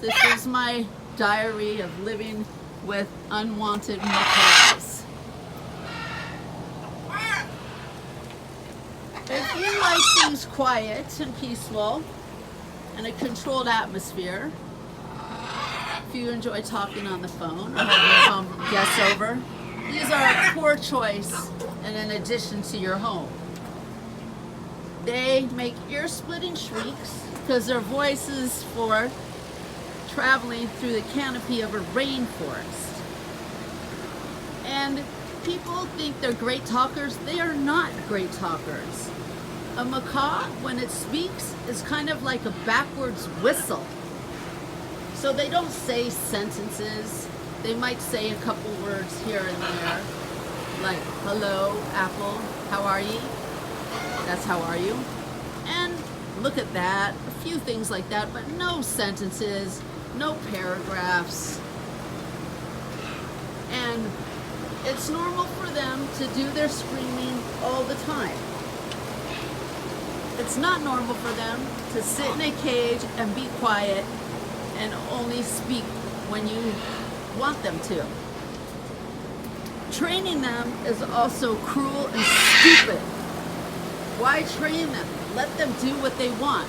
This is my diary of living with unwanted macaws. If you like things quiet and peaceful and a controlled atmosphere, if you enjoy talking on the phone or having home guests over, these are a poor choice and an addition to your home. They make ear-splitting shrieks because their voices for traveling through the canopy of a rainforest. And people think they're great talkers. They are not great talkers. A macaw, when it speaks, is kind of like a backwards whistle. So they don't say sentences. They might say a couple words here and there, like, hello, apple, how are ye? That's how are you? And look at that, a few things like that, but no sentences, no paragraphs. And it's normal for them to do their screaming all the time. It's not normal for them to sit in a cage and be quiet and only speak when you want them to. Training them is also cruel and stupid. Why train them? Let them do what they want.